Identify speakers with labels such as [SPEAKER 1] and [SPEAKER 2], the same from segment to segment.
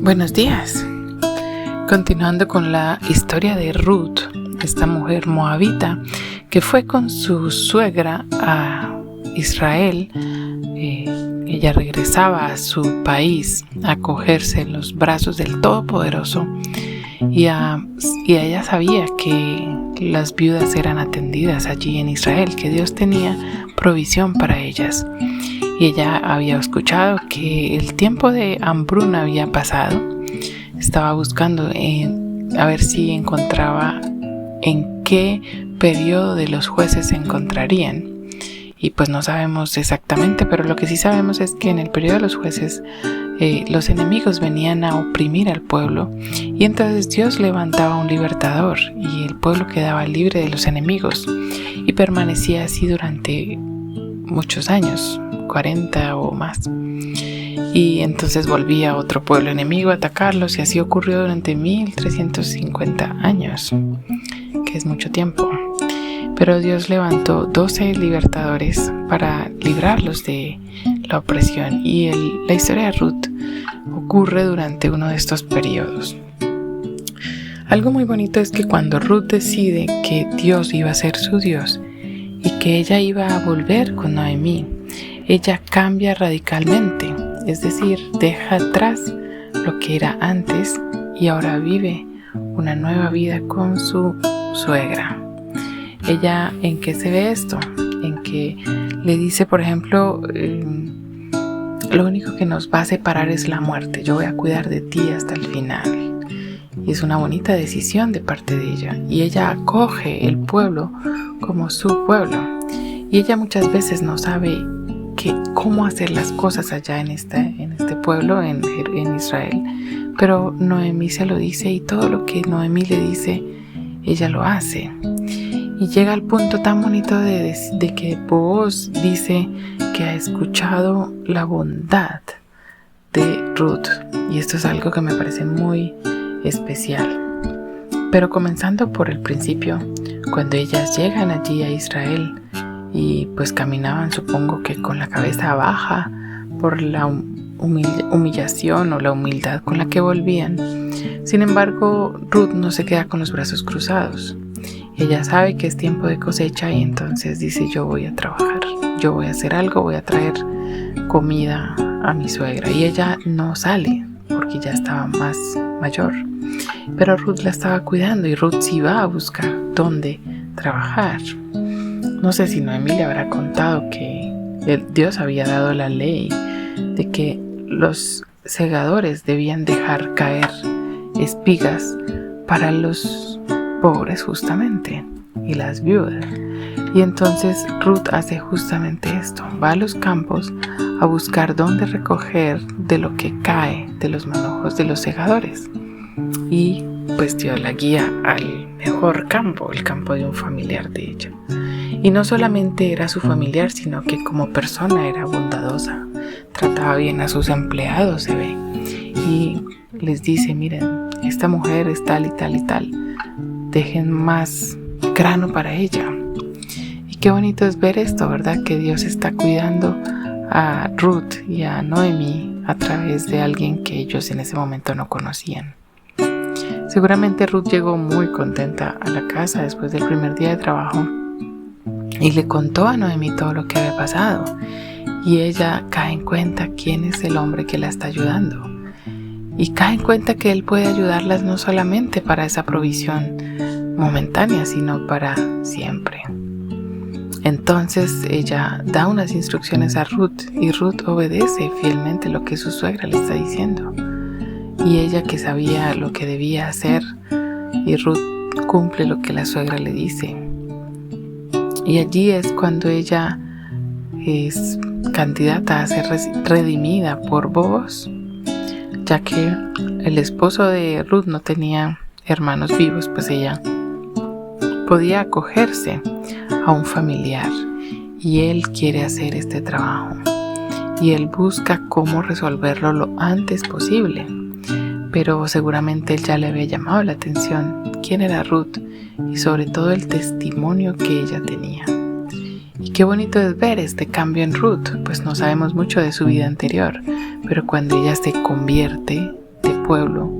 [SPEAKER 1] Buenos días. Continuando con la historia de Ruth, esta mujer moabita que fue con su suegra a Israel. Ella regresaba a su país a acogerse en los brazos del Todopoderoso y ella sabía que las viudas eran atendidas allí en Israel, que Dios tenía provisión para ellas. Y ella había escuchado que el tiempo de hambruna había pasado. Estaba buscando a ver si encontraba en qué periodo de los jueces se encontrarían. Y pues no sabemos exactamente, pero lo que sí sabemos es que en el periodo de los jueces los enemigos venían a oprimir al pueblo, y entonces Dios levantaba un libertador y el pueblo quedaba libre de los enemigos, y permanecía así durante muchos años, 40 o más. Y entonces volvía otro pueblo enemigo a atacarlos, y así ocurrió durante 1350 años, que es mucho tiempo. Pero Dios levantó 12 libertadores para librarlos de la opresión, y la historia de Ruth ocurre durante uno de estos periodos. Algo muy bonito es que cuando Ruth decide que Dios iba a ser su Dios y que ella iba a volver con Noemí, ella cambia radicalmente, es decir, deja atrás lo que era antes y ahora vive una nueva vida con su suegra. Ella, ¿en qué se ve esto? En que le dice, por ejemplo, lo único que nos va a separar es la muerte. Yo voy a cuidar de ti hasta el final. Y es una bonita decisión de parte de ella. Y ella acoge el pueblo como su pueblo. Y ella muchas veces no sabe cómo hacer las cosas allá en este pueblo, en Israel. Pero Noemí se lo dice, y todo lo que Noemí le dice, ella lo hace. Y llega al punto tan bonito de que Booz dice que ha escuchado la bondad de Ruth. Y esto es algo que me parece muy especial. Pero comenzando por el principio, cuando ellas llegan allí a Israel y pues caminaban, supongo que con la cabeza baja por la humillación o la humildad con la que volvían. Sin embargo, Ruth no se queda con los brazos cruzados. Ella sabe que es tiempo de cosecha, y entonces dice: yo voy a trabajar, yo voy a hacer algo, voy a traer comida a mi suegra. Y ella no sale porque ya estaba más mayor, pero Ruth la estaba cuidando, y Ruth sí va a buscar dónde trabajar. No sé si Noemí le habrá contado que Dios había dado la ley de que los segadores debían dejar caer espigas para los pobres justamente y las viudas. Y entonces Ruth hace justamente esto: va a los campos a buscar dónde recoger de lo que cae de los manojos de los segadores, y pues Dios la guía al mejor campo, el campo de un familiar de ella. Y no solamente era su familiar, sino que como persona era bondadosa, trataba bien a sus empleados, se ve, y les dice: miren, esta mujer es tal y tal y tal, dejen más grano para ella. Y qué bonito es ver esto, ¿verdad? Que Dios está cuidando a Ruth y a Noemí a través de alguien que ellos en ese momento no conocían. Seguramente Ruth llegó muy contenta a la casa después del primer día de trabajo y le contó a Noemí todo lo que había pasado, y ella cae en cuenta quién es el hombre que la está ayudando, y cae en cuenta que él puede ayudarlas no solamente para esa provisión momentánea, sino para siempre. Entonces ella da unas instrucciones a Ruth, y Ruth obedece fielmente lo que su suegra le está diciendo. Y ella, que sabía lo que debía hacer, y Ruth cumple lo que la suegra le dice. Y allí es cuando ella es candidata a ser redimida por Booz, ya que el esposo de Ruth no tenía hermanos vivos, pues ella podía acogerse a un familiar, y él quiere hacer este trabajo, y él busca cómo resolverlo lo antes posible. Pero seguramente él ya le había llamado la atención quién era Ruth, y sobre todo el testimonio que ella tenía. Y qué bonito es ver este cambio en Ruth, pues no sabemos mucho de su vida anterior, pero cuando ella se convierte de pueblo,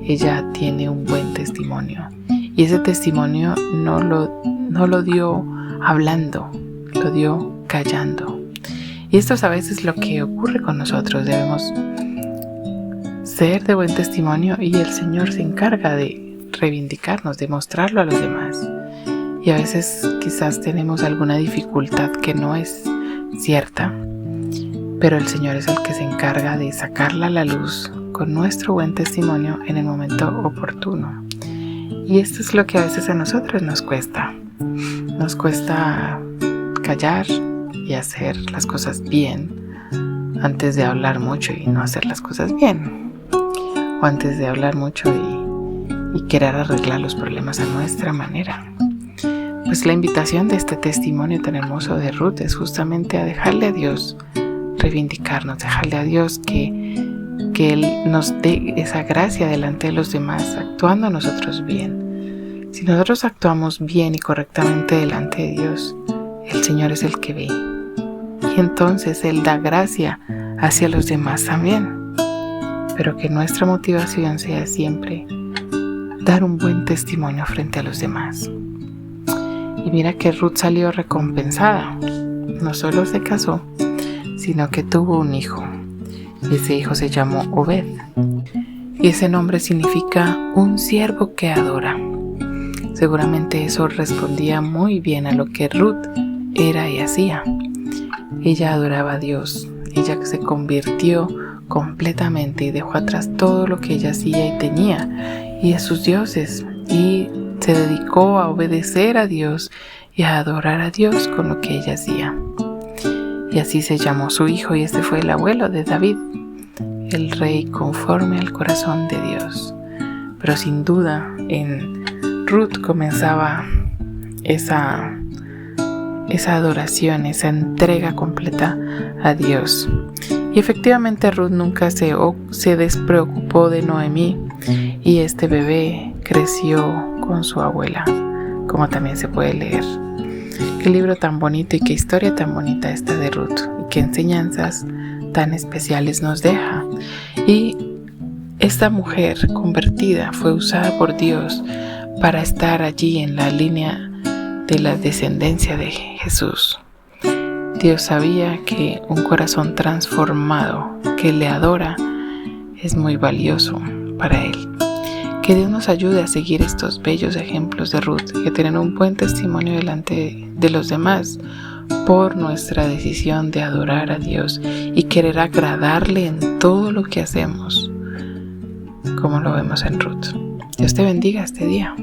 [SPEAKER 1] ella tiene un buen testimonio. Y ese testimonio no lo dio hablando, lo dio callando. Y esto es a veces lo que ocurre con nosotros. Debemos ser de buen testimonio y el Señor se encarga de reivindicarnos, de mostrarlo a los demás. Y a veces quizás tenemos alguna dificultad que no es cierta, pero el Señor es el que se encarga de sacarla a la luz con nuestro buen testimonio en el momento oportuno. Y esto es lo que a veces a nosotros nos cuesta. Nos cuesta callar y hacer las cosas bien antes de hablar mucho y no hacer las cosas bien. O antes de hablar mucho y querer arreglar los problemas a nuestra manera. Pues la invitación de este testimonio tan hermoso de Ruth es justamente a dejarle a Dios reivindicarnos, dejarle a Dios que Él nos dé esa gracia delante de los demás, actuando a nosotros bien. Si nosotros actuamos bien y correctamente delante de Dios, el Señor es el que ve. Y entonces Él da gracia hacia los demás también. Pero que nuestra motivación sea siempre dar un buen testimonio frente a los demás. Y mira que Ruth salió recompensada. No solo se casó, sino que tuvo un hijo. Y ese hijo se llamó Obed. Y ese nombre significa un siervo que adora. Seguramente eso respondía muy bien a lo que Ruth era y hacía. Ella adoraba a Dios. Ella se convirtió completamente y dejó atrás todo lo que ella hacía y tenía y a sus dioses. Y se dedicó a obedecer a Dios y a adorar a Dios con lo que ella hacía. Y así se llamó su hijo, y este fue el abuelo de David, el rey conforme al corazón de Dios. Pero sin duda en Ruth comenzaba esa adoración, esa entrega completa a Dios. Y efectivamente Ruth nunca se despreocupó de Noemí, y este bebé creció con su abuela, como también se puede leer. Qué libro tan bonito y qué historia tan bonita esta de Ruth, y qué enseñanzas tan especiales nos deja. Y esta mujer convertida fue usada por Dios para estar allí en la línea de la descendencia de Jesús. Dios sabía que un corazón transformado que le adora es muy valioso para Él. Que Dios nos ayude a seguir estos bellos ejemplos de Ruth y a tener un buen testimonio delante de los demás por nuestra decisión de adorar a Dios y querer agradarle en todo lo que hacemos, como lo vemos en Ruth. Dios te bendiga este día.